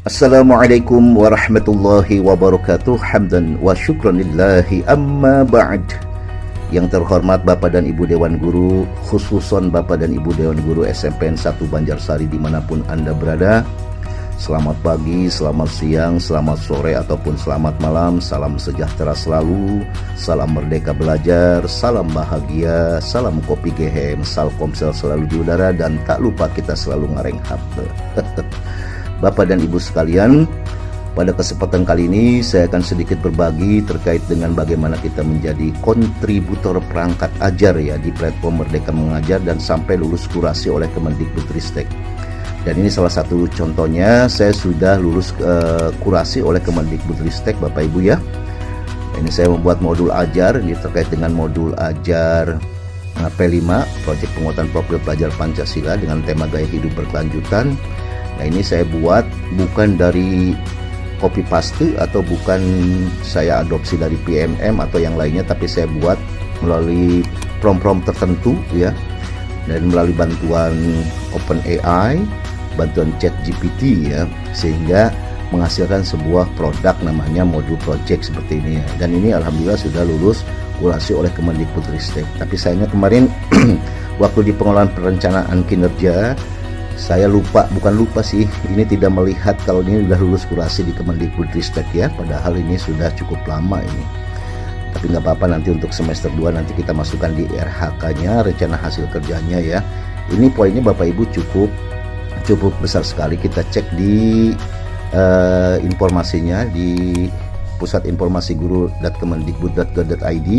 Assalamualaikum warahmatullahi wabarakatuh. Hamdan wa syukran lillahi amma ba'd. Yang terhormat Bapak dan Ibu Dewan Guru, khususon Bapak dan Ibu Dewan Guru SMPN 1 Banjarsari dimanapun Anda berada. Selamat pagi, selamat siang, selamat sore, ataupun selamat malam. Salam sejahtera selalu, salam merdeka belajar, salam bahagia, salam kopi gehem, salkomsel selalu di udara, dan tak lupa kita selalu ngareng HP. Bapak dan Ibu sekalian, pada kesempatan kali ini saya akan sedikit berbagi terkait dengan bagaimana kita menjadi kontributor perangkat ajar ya di platform Merdeka Mengajar dan sampai lulus kurasi oleh Kemendikbudristek. Dan ini salah satu contohnya, saya sudah lulus kurasi oleh Kemendikbudristek Bapak Ibu ya. Ini saya membuat modul ajar, ini terkait dengan modul ajar P5, Proyek Penguatan Profil Pelajar Pancasila dengan tema gaya hidup berkelanjutan. Nah, ini saya buat bukan dari copy paste atau bukan saya adopsi dari PMM atau yang lainnya, tapi saya buat melalui prompt tertentu ya, dan melalui bantuan OpenAI, bantuan ChatGPT ya, sehingga menghasilkan sebuah produk namanya modul project seperti ini ya. Dan ini alhamdulillah sudah lulus kurasi oleh Kemendikbudristek. Tapi sayangnya kemarin waktu di pengelolaan perencanaan kinerja saya bukan lupa sih, ini tidak melihat kalau ini sudah lulus kurasi di Kemendikbudristek ya, padahal ini sudah cukup lama ini. Tapi nggak apa-apa, nanti untuk semester 2 nanti kita masukkan di RHK-nya, rencana hasil kerjanya ya. Ini poinnya Bapak Ibu cukup besar sekali. Kita cek di informasinya di pusat informasi guru.kemendikbud.go.id.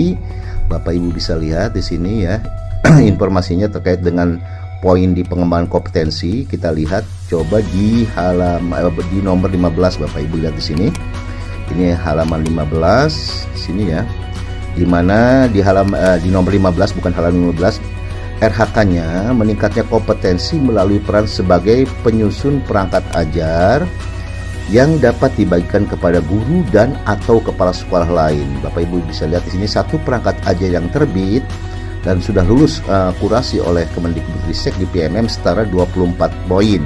Bapak Ibu bisa lihat di sini ya informasinya terkait dengan poin di pengembangan kompetensi. Kita lihat coba di di nomor 15 Bapak Ibu lihat di sini. Ini halaman 15 sini ya. Di mana di nomor 15 bukan halaman 15, RHK-nya meningkatnya kompetensi melalui peran sebagai penyusun perangkat ajar yang dapat dibagikan kepada guru dan atau kepala sekolah lain. Bapak Ibu bisa lihat di sini satu perangkat ajar yang terbit dan sudah lulus kurasi oleh Kemendikbudristek di PMM setara 24 poin.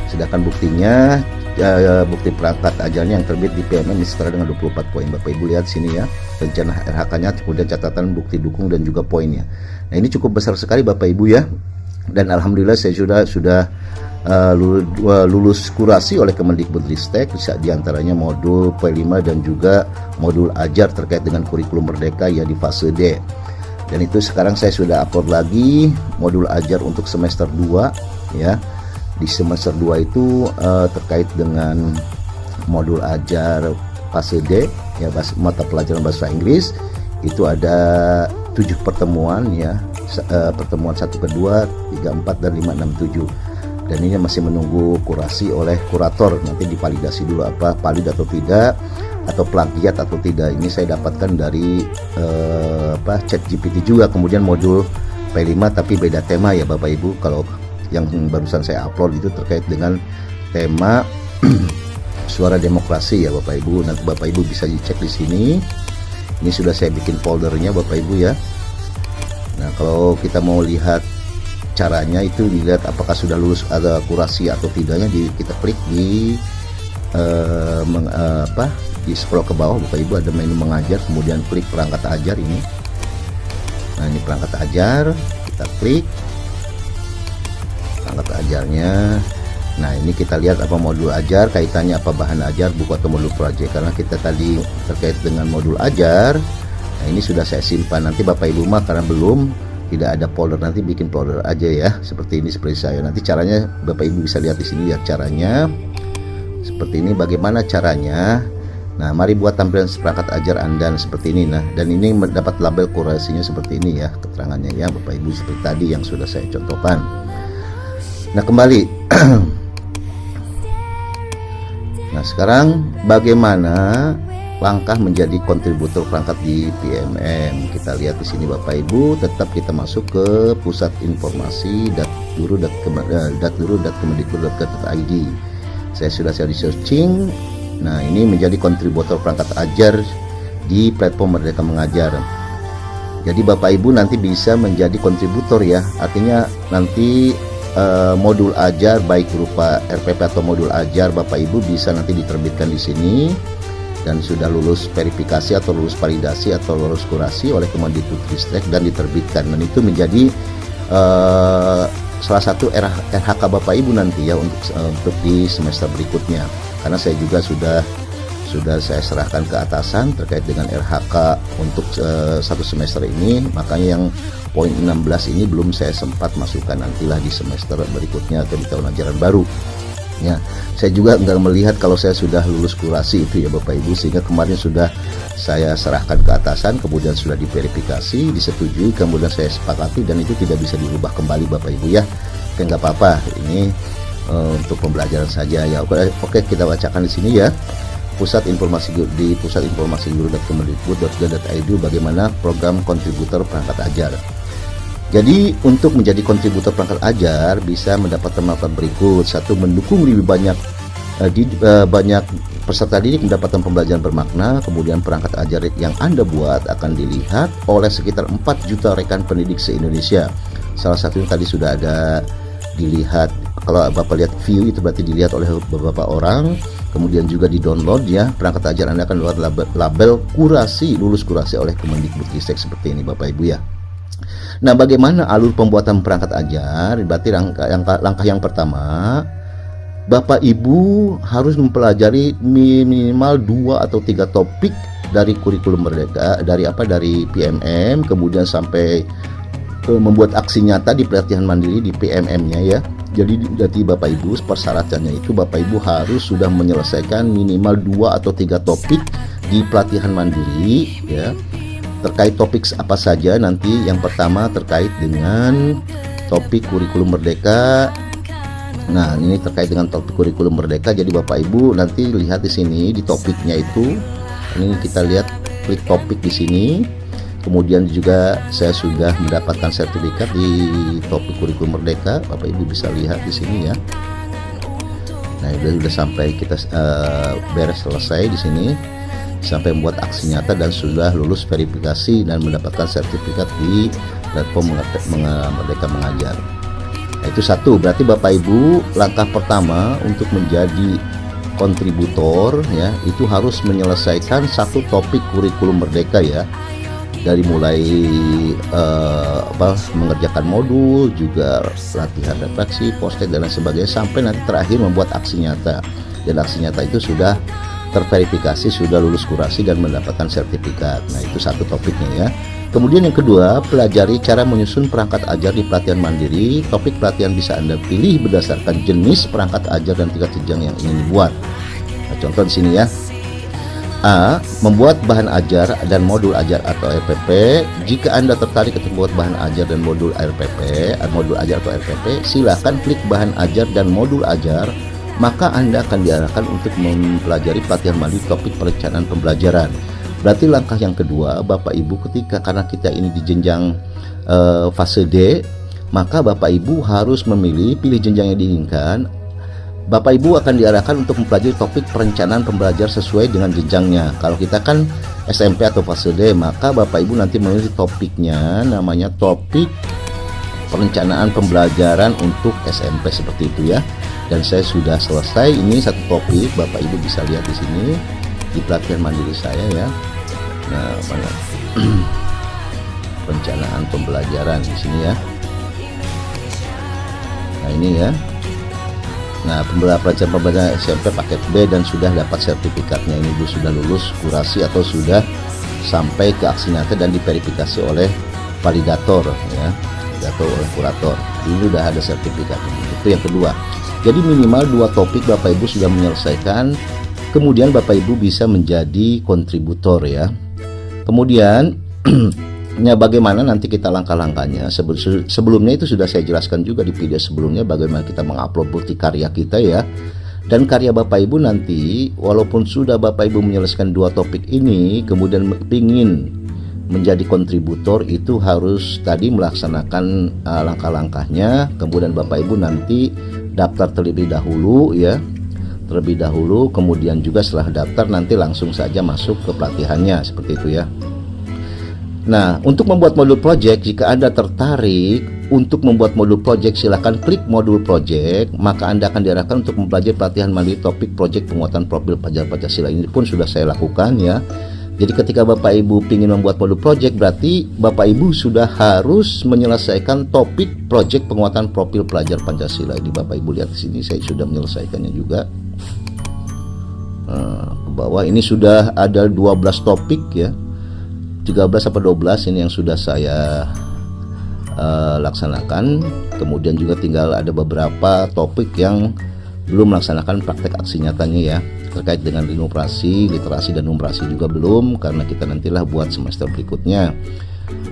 Sedangkan buktinya bukti perangkat ajarnya yang terbit di PMM setara dengan 24 poin. Bapak Ibu lihat sini ya, rencana RHK-nya, kemudian catatan bukti dukung dan juga poinnya. Nah, ini cukup besar sekali Bapak Ibu ya. Dan alhamdulillah saya sudah lulus kurasi oleh Kemendikbudristek, di antaranya modul P5 dan juga modul ajar terkait dengan kurikulum merdeka ya di fase D. Dan itu sekarang saya sudah upload lagi modul ajar untuk semester 2 ya. Di semester 2 itu terkait dengan modul ajar fase D ya, mata pelajaran bahasa Inggris. Itu ada 7 pertemuan ya, pertemuan 1, 2, 3, 4 dan 5, 6, 7. Dan ini masih menunggu kurasi oleh kurator, nanti divalidasi dulu apa valid atau tidak, atau plagiat atau tidak. Ini saya dapatkan dari ChatGPT juga. Kemudian modul P5 tapi beda tema ya Bapak Ibu. Kalau yang barusan saya upload itu terkait dengan tema suara demokrasi ya Bapak Ibu. Nanti Bapak Ibu bisa dicek di sini. Ini sudah saya bikin foldernya Bapak Ibu ya. Nah, kalau kita mau lihat caranya itu dilihat apakah sudah lulus ada kurasi atau tidaknya, kita klik di di scroll ke bawah Bapak Ibu, ada menu mengajar, kemudian klik perangkat ajar ini. Nah, ini perangkat ajar, kita klik perangkat ajarnya. Nah, ini kita lihat apa modul ajar, kaitannya apa bahan ajar, buku atau modul project. Karena kita tadi terkait dengan modul ajar, nah ini sudah saya simpan. Nanti Bapak Ibu mah karena belum tidak ada folder, nanti bikin folder aja ya, seperti ini seperti saya. Nanti caranya Bapak Ibu bisa lihat di sini, lihat caranya seperti ini. Bagaimana caranya? Nah, mari buat tampilan perangkat ajar Anda seperti ini. Nah, dan ini mendapat label kurasinya seperti ini ya, keterangannya ya Bapak Ibu, seperti tadi yang sudah saya contohkan. Nah, kembali. Nah, sekarang bagaimana langkah menjadi kontributor perangkat di PMM? Kita lihat di sini Bapak Ibu, tetap kita masuk ke pusat informasi datguru.kemendikbud.go.id. Saya sudah di searching. Nah, ini menjadi kontributor perangkat ajar di platform Merdeka Mengajar. Jadi Bapak Ibu nanti bisa menjadi kontributor ya. Artinya nanti modul ajar baik berupa RPP atau modul ajar Bapak Ibu bisa nanti diterbitkan di sini dan sudah lulus verifikasi atau lulus validasi atau lulus kurasi oleh Kemendikbudristek dan diterbitkan, dan itu menjadi salah satu RHK Bapak Ibu nanti ya untuk di semester berikutnya, karena saya juga sudah saya serahkan ke atasan terkait dengan RHK untuk satu semester ini, makanya yang poin 16 ini belum saya sempat masukkan, nantilah di semester berikutnya atau di tahun ajaran baru ya. Saya juga nggak melihat kalau saya sudah lulus kurasi itu ya Bapak Ibu, sehingga kemarin sudah saya serahkan ke atasan, kemudian sudah diverifikasi, disetujui, kemudian saya sepakati, dan itu tidak bisa dirubah kembali Bapak Ibu ya. Oke, nggak apa-apa, ini untuk pembelajaran saja ya. Oke, kita bacakan di sini ya. Pusat Informasi Guru.kemendikbud.go.id bagaimana program kontributor perangkat ajar. Jadi untuk menjadi kontributor perangkat ajar bisa mendapatkan manfaat berikut. Satu, mendukung lebih banyak peserta didik mendapatkan pembelajaran bermakna. Kemudian perangkat ajar yang Anda buat akan dilihat oleh sekitar 4 juta rekan pendidik se-Indonesia. Salah satunya tadi sudah ada dilihat, kalau Bapak lihat view itu berarti dilihat oleh beberapa orang. Kemudian juga di download ya, perangkat ajar Anda akan lewat label kurasi, lulus kurasi oleh Kemendikbudristek seperti ini Bapak Ibu ya. Nah, bagaimana alur pembuatan perangkat ajar? Berarti langkah yang pertama, Bapak Ibu harus mempelajari minimal 2 atau 3 topik dari kurikulum Merdeka, dari PMM, kemudian sampai membuat aksi nyata di pelatihan mandiri di PMM-nya ya. Jadi Bapak Ibu persyaratannya itu Bapak Ibu harus sudah menyelesaikan minimal 2 atau 3 topik di pelatihan mandiri ya. Terkait topik apa saja nanti, yang pertama terkait dengan topik kurikulum Merdeka. Nah, ini terkait dengan topik kurikulum Merdeka. Jadi Bapak Ibu nanti lihat di sini di topiknya itu. Ini kita lihat klik topik di sini. Kemudian juga saya sudah mendapatkan sertifikat di topik kurikulum Merdeka. Bapak Ibu bisa lihat di sini ya. Nah, sudah sampai kita beres selesai di sini. Sampai membuat aksi nyata dan sudah lulus verifikasi dan mendapatkan sertifikat di platform Merdeka Mengajar. Nah, itu satu, berarti Bapak Ibu langkah pertama untuk menjadi kontributor ya, itu harus menyelesaikan satu topik kurikulum Merdeka ya. Dari mulai mengerjakan modul, juga latihan refleksi, post-it dan lain sebagainya, sampai nanti terakhir membuat aksi nyata. Dan aksi nyata itu sudah terverifikasi, sudah lulus kurasi dan mendapatkan sertifikat. Nah, itu satu topiknya ya. Kemudian yang kedua, pelajari cara menyusun perangkat ajar di pelatihan mandiri. Topik pelatihan bisa Anda pilih berdasarkan jenis perangkat ajar dan tingkat jenjang yang ingin dibuat. Nah, contoh di sini ya. A. Membuat bahan ajar dan modul ajar atau RPP. Jika Anda tertarik untuk membuat bahan ajar dan modul RPP, modul ajar atau RPP, silakan klik bahan ajar dan modul ajar. Maka Anda akan diarahkan untuk mempelajari pelatihan mandiri topik perencanaan pembelajaran. Berarti langkah yang kedua, Bapak Ibu karena kita ini di jenjang fase D, maka Bapak Ibu harus pilih jenjang yang diinginkan. Bapak Ibu akan diarahkan untuk mempelajari topik perencanaan pembelajaran sesuai dengan jenjangnya. Kalau kita kan SMP atau fase D, maka Bapak Ibu nanti memilih topiknya, namanya topik perencanaan pembelajaran untuk SMP seperti itu ya. Dan saya sudah selesai ini satu topik, Bapak Ibu bisa lihat di sini di pelatihan mandiri saya ya. Nah, perencanaan pembelajaran di sini ya. Nah, ini ya. Nah, perencanaan pembelajaran SMP paket B dan sudah dapat sertifikatnya. Ini sudah lulus kurasi atau sudah sampai ke aksi nyata dan diverifikasi oleh validator ya. Validator oleh kurator. Ini sudah ada sertifikatnya. Itu yang kedua. Jadi minimal 2 topik Bapak Ibu sudah menyelesaikan, kemudian Bapak Ibu bisa menjadi kontributor ya. Kemudian ya, bagaimana nanti kita langkah-langkahnya. Sebelumnya itu sudah saya jelaskan juga di video sebelumnya bagaimana kita mengupload bukti karya kita ya. Dan karya Bapak Ibu nanti walaupun sudah Bapak Ibu menyelesaikan 2 topik ini, kemudian ingin menjadi kontributor, itu harus tadi melaksanakan langkah-langkahnya. Kemudian Bapak Ibu nanti daftar terlebih dahulu ya, kemudian juga setelah daftar nanti langsung saja masuk ke pelatihannya seperti itu ya. Nah, untuk membuat modul project, jika Anda tertarik untuk membuat modul project, silakan klik modul project, maka Anda akan diarahkan untuk mempelajari pelatihan mandiri topik project penguatan profil pelajar Pancasila. Ini pun sudah saya lakukan ya. Jadi ketika Bapak Ibu ingin membuat modul project, berarti Bapak Ibu sudah harus menyelesaikan topik project penguatan profil pelajar Pancasila. Ini Bapak Ibu lihat di sini, saya sudah menyelesaikannya juga. Ke bawah ini sudah ada 12 topik ya. 13 sampai 12 ini yang sudah saya laksanakan. Kemudian juga tinggal ada beberapa topik yang belum melaksanakan praktek aksi nyatanya ya, terkait dengan inovasi, literasi dan numerasi juga belum, karena kita nantilah buat semester berikutnya.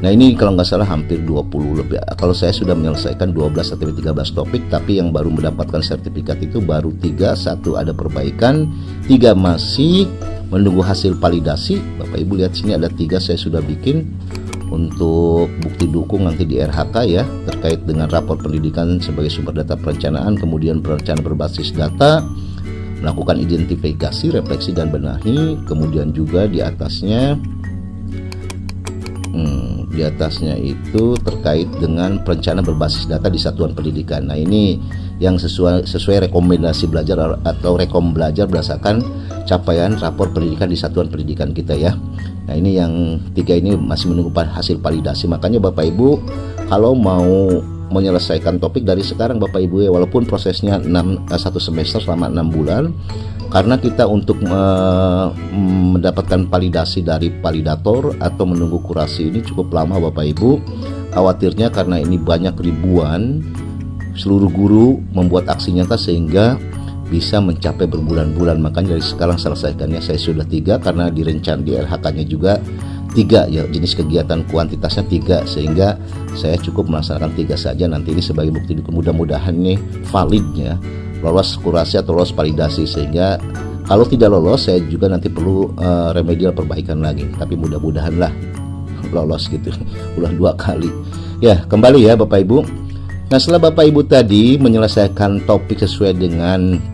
Nah ini kalau nggak salah hampir 20 lebih. Kalau saya sudah menyelesaikan 12 atau 13 topik, tapi yang baru mendapatkan sertifikat itu baru 3, 1 ada perbaikan, 3 masih menunggu hasil validasi. Bapak Ibu lihat sini ada 3 saya sudah bikin untuk bukti dukung nanti di RHK ya, terkait dengan rapor pendidikan sebagai sumber data perencanaan, kemudian perencanaan berbasis data, melakukan identifikasi, refleksi dan benahi, kemudian juga di atasnya itu terkait dengan perencanaan berbasis data di satuan pendidikan. Nah ini yang sesuai rekomendasi belajar atau rekom belajar berdasarkan capaian rapor pendidikan di satuan pendidikan kita ya. Nah ini yang 3 ini masih menunggu hasil validasi. Makanya Bapak Ibu kalau mau menyelesaikan topik dari sekarang Bapak Ibu ya, walaupun prosesnya 1 semester selama 6 bulan, karena kita untuk mendapatkan validasi dari validator atau menunggu kurasi ini cukup lama Bapak Ibu. Khawatirnya karena ini banyak ribuan, seluruh guru membuat aksi nyata sehingga bisa mencapai berbulan-bulan. Makanya dari sekarang selesaikannya saya sudah 3, karena direncanakan di RHK-nya juga 3 ya, jenis kegiatan kuantitasnya 3, sehingga saya cukup melaksanakan 3 saja. Nanti ini sebagai bukti mudah-mudahan nih validnya, lolos kurasi atau lolos validasi, sehingga kalau tidak lolos saya juga nanti perlu remedial perbaikan lagi, tapi mudah-mudahan lah lolos gitu. Udah 2 kali ya. Kembali ya Bapak Ibu. Nah setelah Bapak Ibu tadi menyelesaikan topik sesuai dengan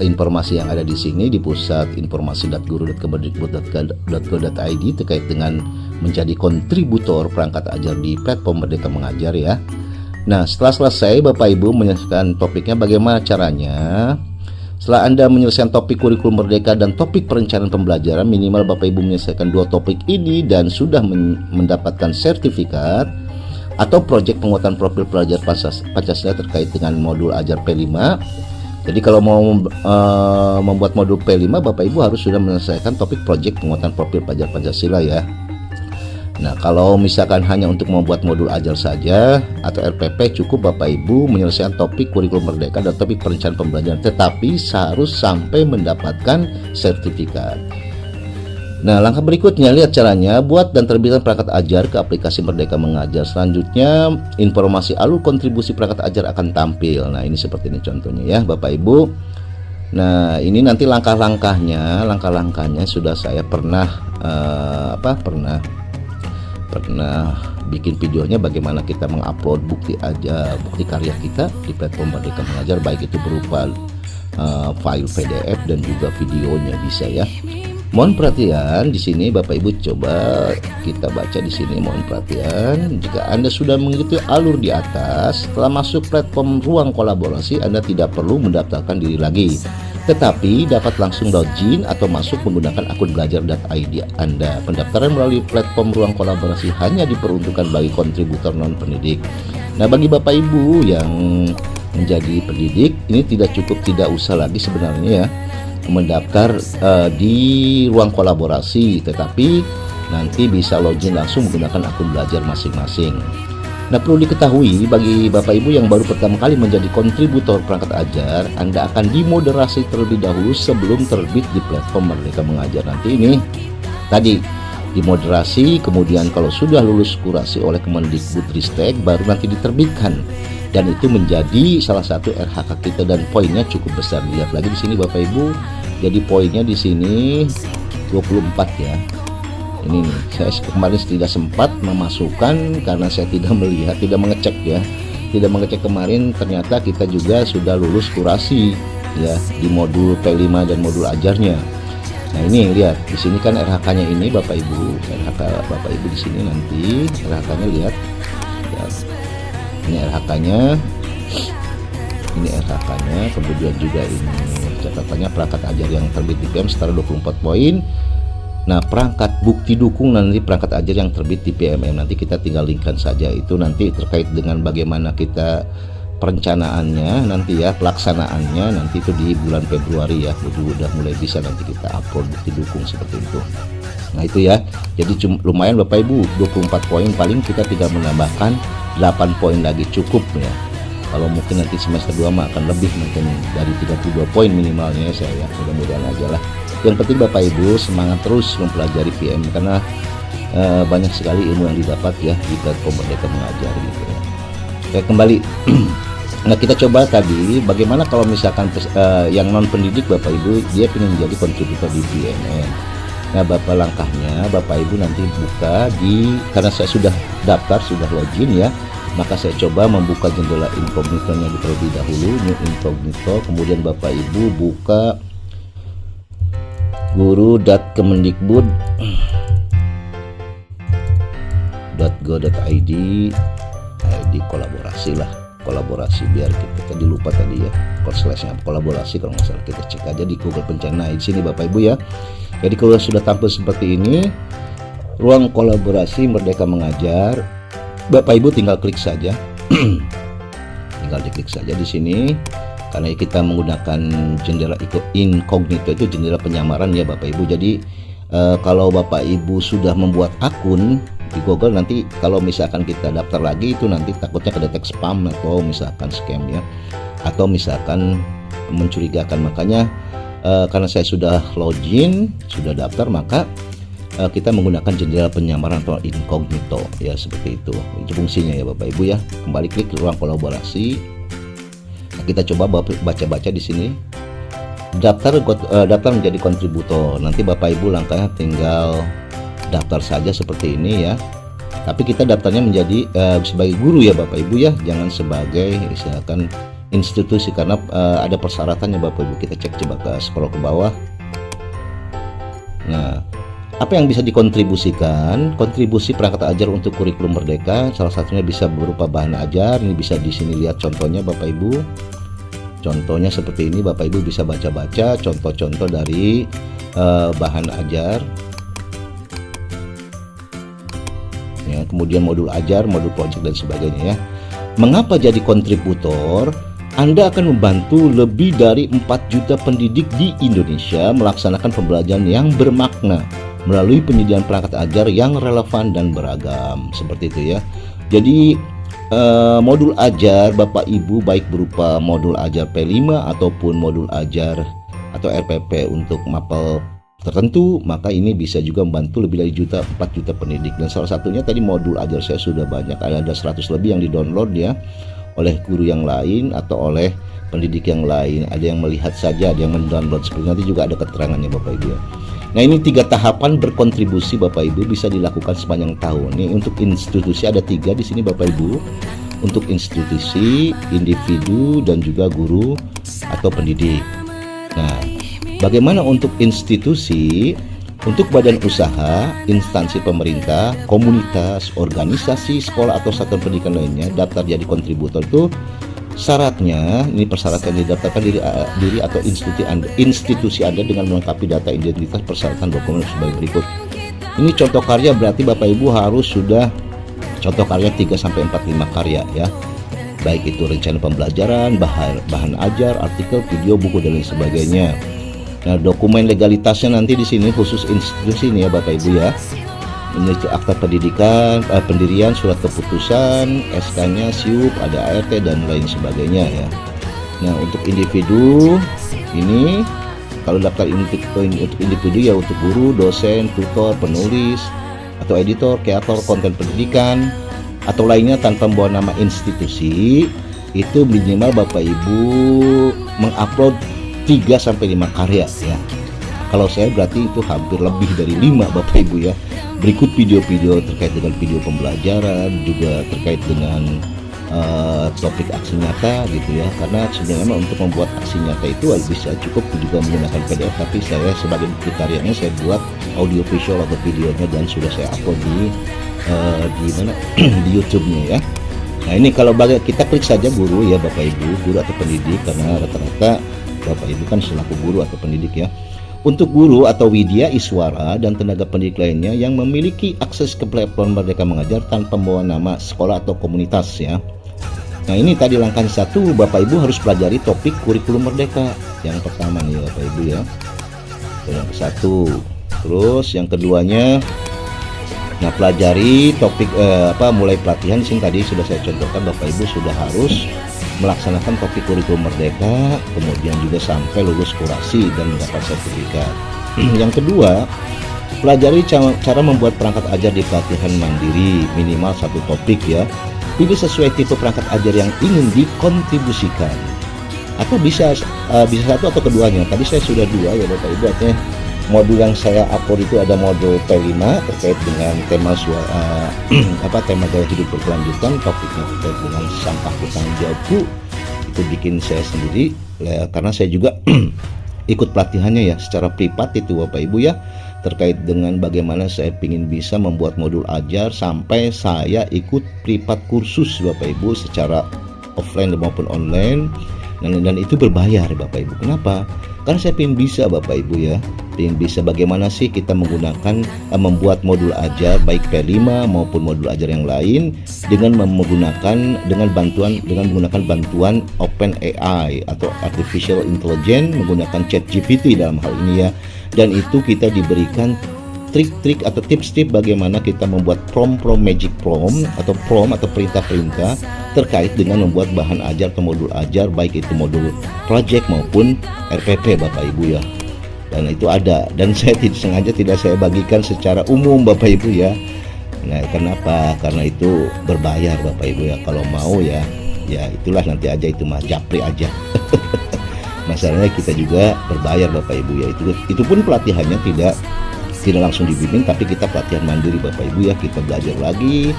informasi yang ada di sini di pusat informasi.guru.kemendikbud.go.id terkait dengan menjadi kontributor perangkat ajar di platform Merdeka Mengajar ya. Nah setelah selesai Bapak Ibu menyelesaikan topiknya, bagaimana caranya? Setelah Anda menyelesaikan topik kurikulum Merdeka dan topik perencanaan pembelajaran, minimal Bapak Ibu menyelesaikan 2 topik ini dan sudah mendapatkan sertifikat atau proyek penguatan profil pelajar Pancasila terkait dengan modul ajar P5. Jadi kalau mau membuat modul P5 Bapak Ibu harus sudah menyelesaikan topik proyek penguatan profil pelajar Pancasila ya. Nah kalau misalkan hanya untuk membuat modul ajar saja atau RPP, cukup Bapak Ibu menyelesaikan topik kurikulum Merdeka dan topik perencanaan pembelajaran, tetapi harus sampai mendapatkan sertifikat. Nah langkah berikutnya, lihat caranya buat dan terbitkan perangkat ajar ke aplikasi Merdeka Mengajar. Selanjutnya informasi alur kontribusi perangkat ajar akan tampil. Nah ini seperti ini contohnya ya Bapak Ibu. Nah ini nanti langkah-langkahnya sudah saya pernah bikin videonya bagaimana kita mengupload bukti karya kita di platform Merdeka Mengajar, baik itu berupa file PDF dan juga videonya bisa ya. Mohon perhatian di sini Bapak Ibu, coba kita baca di sini. Mohon perhatian, jika Anda sudah mengikuti alur di atas, setelah masuk platform ruang kolaborasi Anda tidak perlu mendaftarkan diri lagi, tetapi dapat langsung login atau masuk menggunakan akun belajar.id Anda. Pendaftaran melalui platform ruang kolaborasi hanya diperuntukkan bagi kontributor non pendidik. Nah bagi Bapak Ibu yang menjadi pendidik, ini tidak usah lagi sebenarnya ya mendaftar di ruang kolaborasi, tetapi nanti bisa login langsung menggunakan akun belajar masing-masing. Nah perlu diketahui bagi Bapak Ibu yang baru pertama kali menjadi kontributor perangkat ajar, Anda akan dimoderasi terlebih dahulu sebelum terbit di platform Merdeka Mengajar. Nanti ini tadi dimoderasi, kemudian kalau sudah lulus kurasi oleh Kemendikbudristek baru nanti diterbitkan, dan itu menjadi salah satu RHK kita dan poinnya cukup besar. Lihat lagi di sini Bapak Ibu, jadi poinnya di sini 24 ya. Ini nih, saya kemarin tidak sempat memasukkan karena saya tidak mengecek kemarin. Ternyata kita juga sudah lulus kurasi ya di modul P5 dan modul ajarnya. Nah ini lihat di sini kan RHK-nya ini Bapak Ibu, RHK Bapak Ibu di sini nanti RHK-nya lihat. Ya, ini RHK-nya, ini RHK-nya, kemudian juga ini catatannya perangkat ajar yang terbit di PM setara 24 poin. Nah perangkat bukti dukung nanti perangkat ajar yang terbit di PMM nanti kita tinggal linkkan saja, itu nanti terkait dengan bagaimana kita perencanaannya nanti ya, pelaksanaannya nanti itu di bulan Februari ya, udah mulai bisa nanti kita upload bukti dukung seperti itu. Nah itu ya, jadi lumayan Bapak Ibu, 24 poin, paling kita tinggal menambahkan 8 poin lagi cukup ya. Kalau mungkin nanti semester 2 mah akan lebih, mungkin dari 32 poin minimalnya saya ya, mudah-mudahan aja lah. Yang penting Bapak Ibu semangat terus mempelajari PM karena banyak sekali ilmu yang didapat ya di platform Merdeka Mengajar gitu ya. Oke, kembali. Nah kita coba tadi bagaimana kalau misalkan yang non pendidik Bapak Ibu dia ingin menjadi kontributor di PMM. Nah langkahnya Bapak Ibu nanti buka karena saya sudah daftar, sudah login ya, maka saya coba membuka jendela incognito-nya terlebih dahulu, new incognito, kemudian Bapak Ibu buka guru.kemendikbud.go.id, ID kolaborasi lah, kolaborasi biar kita tadi lupa tadi ya, slash-nya kolaborasi kalau nggak salah, kita cek aja di Google Pencari. Nah di sini Bapak Ibu ya, jadi kalau sudah tampil seperti ini ruang kolaborasi Merdeka Mengajar, Bapak Ibu tinggal klik saja tinggal diklik saja di sini karena kita menggunakan jendela incognito, itu jendela penyamaran ya Bapak Ibu. Jadi kalau Bapak Ibu sudah membuat akun di Google, nanti kalau misalkan kita daftar lagi itu nanti takutnya kedetek spam atau misalkan scam ya, atau misalkan mencurigakan. Makanya karena saya sudah login, sudah daftar, maka kita menggunakan jendela penyamaran atau incognito ya, seperti itu fungsinya ya Bapak Ibu ya. Kembali klik ruang kolaborasi. Nah, kita coba baca-baca di sini. Daftar menjadi kontributor. Nanti Bapak Ibu langkahnya tinggal daftar saja seperti ini ya. Tapi kita daftarnya menjadi sebagai guru ya Bapak Ibu ya, jangan sebagai misalkan institusi, karena ada persyaratannya Bapak Ibu. Kita cek coba scroll ke bawah. Nah, apa yang bisa dikontribusikan? Kontribusi perangkat ajar untuk kurikulum Merdeka, salah satunya bisa berupa bahan ajar. Ini bisa di sini lihat contohnya Bapak Ibu. Contohnya seperti ini, Bapak Ibu bisa baca-baca contoh-contoh dari bahan ajar. Ya, kemudian modul ajar, modul project dan sebagainya ya. Mengapa jadi kontributor? Anda akan membantu lebih dari 4 juta pendidik di Indonesia melaksanakan pembelajaran yang bermakna melalui penyediaan perangkat ajar yang relevan dan beragam, seperti itu ya. Jadi modul ajar Bapak Ibu baik berupa modul ajar P5 ataupun modul ajar atau RPP untuk mapel tertentu, maka ini bisa juga membantu lebih dari 4 juta pendidik. Dan salah satunya tadi modul ajar saya sudah banyak, ada 100 lebih yang di-download ya oleh guru yang lain atau oleh pendidik yang lain. Ada yang melihat saja, ada yang mendownload, seperti nanti juga ada keterangannya Bapak Ibu ya. Nah ini 3 tahapan berkontribusi Bapak Ibu bisa dilakukan sepanjang tahun. Nih untuk institusi ada 3 di sini Bapak Ibu. Untuk institusi, individu, dan juga guru atau pendidik. Nah, bagaimana untuk institusi? Untuk badan usaha, instansi pemerintah, komunitas, organisasi, sekolah atau satuan pendidikan lainnya daftar jadi kontributor itu syaratnya, ini persyaratan didaftarkan diri atau institusi Anda dengan melengkapi data identitas, persyaratan dokumen sebagai berikut. Ini contoh karya, berarti Bapak Ibu harus sudah contoh karya 3-5 karya ya. Baik itu rencana pembelajaran, bahan ajar, artikel, video, buku dan lain sebagainya. Nah, dokumen legalitasnya nanti di sini khusus institusi ini ya Bapak Ibu ya. Ini akta pendidikan, pendirian, surat keputusan, SK-nya, SIUP, ada ART dan lain sebagainya ya. Nah untuk individu ini kalau daftar untuk individu ya untuk guru, dosen, tutor, penulis atau editor, kreator konten pendidikan atau lainnya tanpa membawa nama institusi, itu minimal Bapak Ibu mengupload 3-5 karya ya. Kalau saya berarti itu hampir lebih dari 5 Bapak Ibu ya. Berikut video-video terkait dengan video pembelajaran, juga terkait dengan topik aksi nyata gitu ya, karena sebenarnya untuk membuat aksi nyata itu bisa cukup juga menggunakan PDF, tapi saya sebagai karyanya saya buat audio visual atau videonya dan sudah saya upload di mana di YouTube-nya ya. Nah ini kalau kita klik saja guru ya Bapak Ibu, guru atau pendidik, karena rata-rata Bapak Ibu kan selaku guru atau pendidik ya. Untuk guru atau widya, iswara, dan tenaga pendidik lainnya yang memiliki akses ke platform Merdeka Mengajar tanpa membawa nama sekolah atau komunitas ya. Nah ini tadi langkah 1, Bapak Ibu harus pelajari topik kurikulum Merdeka. Yang pertama nih Bapak Ibu ya. Yang ke-1. Terus yang keduanya, nah pelajari topik mulai pelatihan di sini tadi sudah saya contohkan, Bapak Ibu sudah harus melaksanakan topik kurikulum Merdeka, kemudian juga sampai lulus kurasi dan mendapat sertifikat. Yang kedua, pelajari cara membuat perangkat ajar di pelatihan mandiri, minimal 1 topik ya. Pilih sesuai tipe perangkat ajar yang ingin dikontribusikan, atau bisa 1 atau keduanya. Tadi saya sudah 2 ya Bapak Ibu, artinya modul yang saya upload itu ada modul P5 terkait dengan tema tema gaya hidup berkelanjutan, topiknya terkait dengan sampah bertanggung jawabku, itu bikin saya sendiri ya, karena saya juga ikut pelatihannya ya secara privat itu Bapak Ibu ya, terkait dengan bagaimana saya ingin bisa membuat modul ajar sampai saya ikut privat kursus Bapak Ibu secara offline maupun online, dan itu berbayar Bapak Ibu. Kenapa? Karena saya ingin bisa Bapak Ibu ya, ingin bisa bagaimana sih kita menggunakan membuat modul ajar baik P5 maupun modul ajar yang lain dengan menggunakan bantuan OpenAI atau Artificial Intelligence, menggunakan ChatGPT dalam hal ini ya. Dan itu kita diberikan trik-trik atau tips-tips bagaimana kita membuat magic prompt atau perintah-perintah terkait dengan membuat bahan ajar atau modul ajar, baik itu modul project maupun RPP Bapak Ibu ya. Dan itu ada, dan saya sengaja tidak saya bagikan secara umum Bapak Ibu ya. Nah kenapa? Karena itu berbayar Bapak Ibu ya. Kalau mau ya itulah nanti aja, itu mah japri aja. Masalahnya kita juga berbayar Bapak Ibu ya. Itu pun pelatihannya tidak langsung dibimbing, tapi kita pelatihan mandiri Bapak Ibu ya. Kita belajar lagi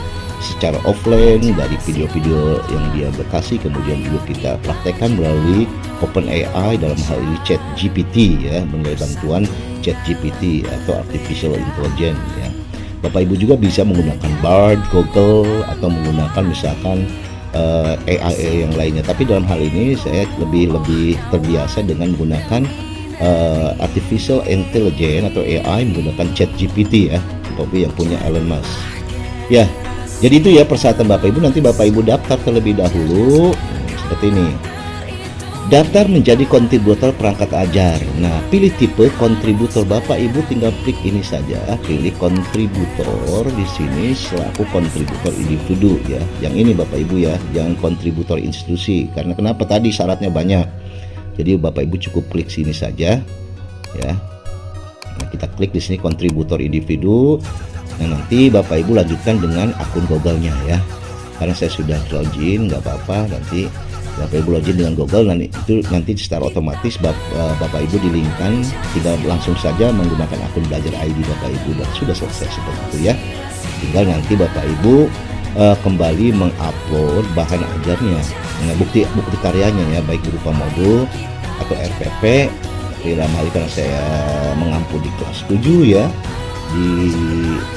secara offline dari video-video yang dia berkasih, kemudian juga kita praktekkan melalui OpenAI, dalam hal ini ChatGPT ya, melalui bantuan ChatGPT atau Artificial Intelligence ya. Bapak Ibu juga bisa menggunakan Bard, Google, atau menggunakan misalkan AI yang lainnya, tapi dalam hal ini saya lebih terbiasa dengan menggunakan Artificial Intelligence atau AI, menggunakan ChatGPT ya, Bapak yang punya Elon Musk ya. Jadi itu ya persyaratan Bapak Ibu. Nanti Bapak Ibu daftar terlebih dahulu seperti ini. Daftar menjadi kontributor perangkat ajar. Nah, pilih tipe kontributor Bapak Ibu, tinggal klik ini saja, pilih kontributor di sini selaku kontributor individu ya. Yang ini Bapak Ibu ya, jangan kontributor institusi. Karena kenapa? Tadi syaratnya banyak. Jadi Bapak Ibu cukup klik sini saja ya. Nah, kita klik di sini kontributor individu. Nah nanti Bapak Ibu lanjutkan dengan akun Google-nya ya. Karena saya sudah login, nggak apa-apa, nanti Bapak Ibu login dengan Google, nanti secara otomatis Bapak Ibu dilingkan, tidak langsung saja menggunakan akun belajar ID Bapak Ibu, dan sudah selesai seperti itu ya. Tinggal nanti Bapak Ibu kembali mengupload bahan ajarnya, nah, bukti karyanya ya, baik berupa modul atau RPP. Dalam hal ini karena saya mengampu di kelas 7 ya, di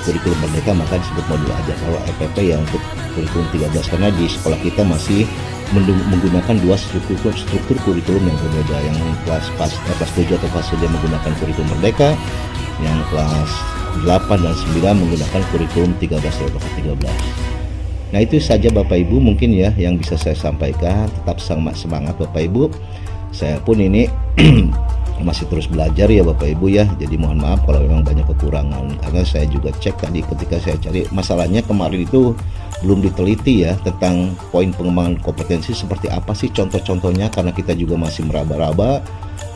kurikulum Merdeka, maka disebut modul ajar. Kalau RPP ya untuk kurikulum 13, karena di sekolah kita masih menggunakan 2 struktur kurikulum yang berbeda. Yang kelas 7 atau kelas 3 menggunakan kurikulum Merdeka, yang kelas 8 dan 9 menggunakan kurikulum 13 atau 13. Nah itu saja Bapak Ibu mungkin ya yang bisa saya sampaikan. Tetap semangat Bapak Ibu. Saya pun ini masih terus belajar ya Bapak Ibu ya. Jadi mohon maaf kalau memang banyak kekurangan, karena saya juga cek tadi ketika saya cari, masalahnya kemarin itu belum diteliti ya tentang poin pengembangan kompetensi seperti apa sih contoh-contohnya, karena kita juga masih meraba-raba.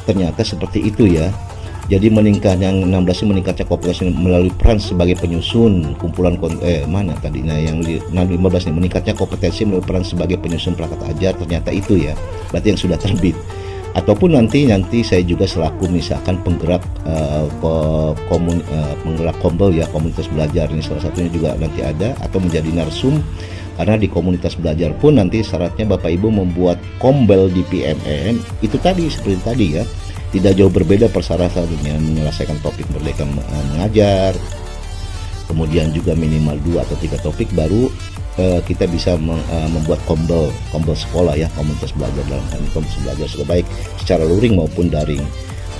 Ternyata seperti itu ya. Jadi yang 16 meningkatnya kompetensi melalui peran sebagai penyusun kumpulan mana tadinya yang 15 nih, meningkatnya kompetensi melalui peran sebagai penyusun perangkat ajar. Ternyata itu ya, berarti yang sudah terbit. ataupun nanti saya juga selaku misalkan penggerak penggerak kombel ya, komunitas belajar ini salah satunya juga nanti ada, atau menjadi narsum. Karena di komunitas belajar pun nanti syaratnya Bapak Ibu membuat kombel di PMN itu tadi seperti tadi ya, tidak jauh berbeda persyaratan dengan menyelesaikan topik merdeka mengajar, kemudian juga minimal 2 atau 3 topik baru kita bisa membuat kombel sekolah ya, komunitas belajar dalam hal ini komunitas belajar sudah baik secara luring maupun daring.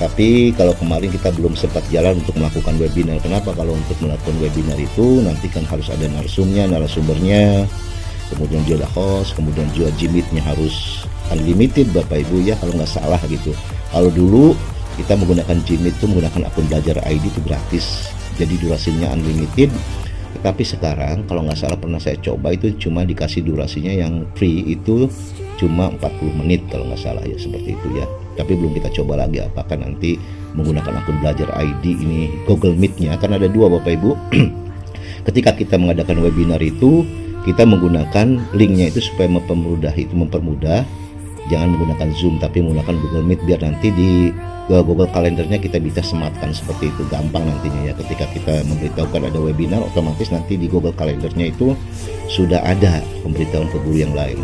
Tapi kalau kemarin kita belum sempat jalan untuk melakukan webinar. Kenapa? Kalau untuk melakukan webinar itu nanti kan harus ada narasumbernya, kemudian juga ada host, kemudian juga Jimitnya harus unlimited Bapak Ibu ya, kalau nggak salah gitu. Kalau dulu kita menggunakan Jimit itu menggunakan akun belajar ID itu gratis, jadi durasinya unlimited. Tetapi sekarang kalau nggak salah pernah saya coba itu cuma dikasih durasinya yang free itu cuma 40 menit kalau nggak salah ya, seperti itu ya. Tapi belum kita coba lagi apakah nanti menggunakan akun belajar ID ini Google Meet-nya, karena ada 2 Bapak Ibu. Ketika kita mengadakan webinar itu kita menggunakan linknya itu supaya mempermudah, jangan menggunakan Zoom tapi menggunakan Google Meet, biar nanti di Google Kalendernya kita bisa sematkan seperti itu, gampang nantinya ya. Ketika kita memberitahukan ada webinar, otomatis nanti di Google Kalendernya itu sudah ada pemberitahuan ke guru yang lain.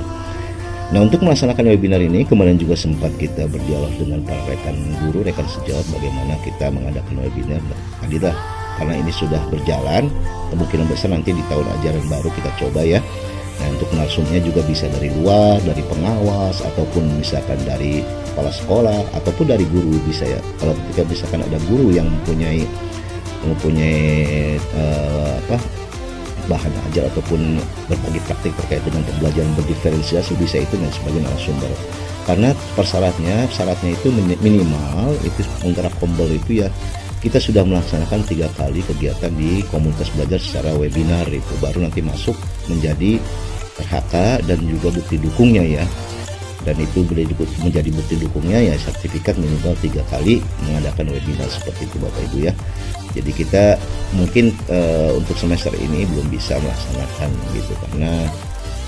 Nah, untuk melaksanakan webinar ini kemarin juga sempat kita berdialog dengan para rekan guru, rekan sejawat bagaimana kita mengadakan webinar. Adilah, karena ini sudah berjalan, kemungkinan besar nanti di tahun ajaran baru kita coba ya. Nah, untuk narsumnya juga bisa dari luar, dari pengawas, ataupun misalkan dari kepala sekolah, ataupun dari guru bisa ya. Kalau ketika misalkan ada guru yang mempunyai bahan ajar ataupun berbagi praktik terkait dengan pembelajaran berdiferensiasi, bisa itu dan sebagai narasumber. Karena syaratnya itu minimal itu penggerak kombel itu ya, kita sudah melaksanakan 3 kali kegiatan di komunitas belajar secara webinar, itu baru nanti masuk menjadi RHK dan juga bukti dukungnya ya. Dan itu boleh menjadi bukti dukungnya ya sertifikat minimal 3 kali mengadakan webinar seperti itu Bapak Ibu ya. Jadi kita mungkin untuk semester ini belum bisa melaksanakan gitu, karena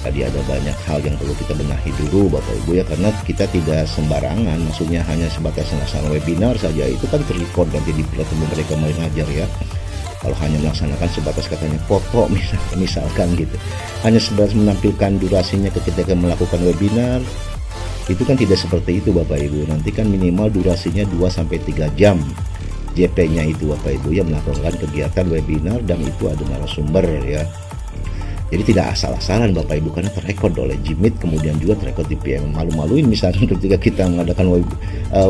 tadi ada banyak hal yang perlu kita benahi dulu Bapak Ibu ya, karena kita tidak sembarangan, maksudnya hanya sebatas melaksanakan webinar saja itu kan terrecord nanti di platform mereka mengajar ya. Kalau hanya melaksanakan sebatas katanya foto misalkan gitu, hanya sebatas menampilkan durasinya ketika melakukan webinar, itu kan tidak seperti itu Bapak Ibu. Nanti kan minimal durasinya 2-3 jam JP-nya itu Bapak Ibu ya, melakukan kegiatan webinar dan itu ada narasumber ya. Jadi tidak asal-asalan Bapak Ibu, karena terrekod oleh Jimit, kemudian juga terrekod di PM. Malu-maluin misalnya ketika kita mengadakan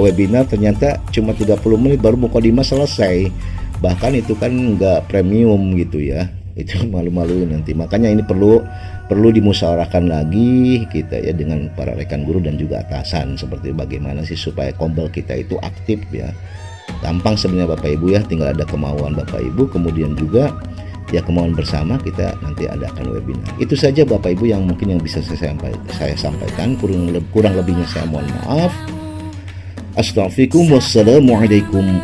webinar ternyata cuma 30 menit baru mukadimah selesai, bahkan itu kan nggak premium gitu ya, itu malu-maluin nanti. Makanya ini perlu dimusyawarahkan lagi kita ya dengan para rekan guru dan juga atasan, seperti bagaimana sih supaya kombel kita itu aktif ya. Gampang sebenarnya Bapak Ibu ya, tinggal ada kemauan Bapak Ibu, kemudian juga ya kemauan bersama kita nanti adakan webinar. Itu saja Bapak Ibu yang mungkin yang bisa saya sampaikan, kurang lebihnya saya mohon maaf. Assalamualaikum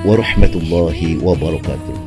warahmatullahi wabarakatuh.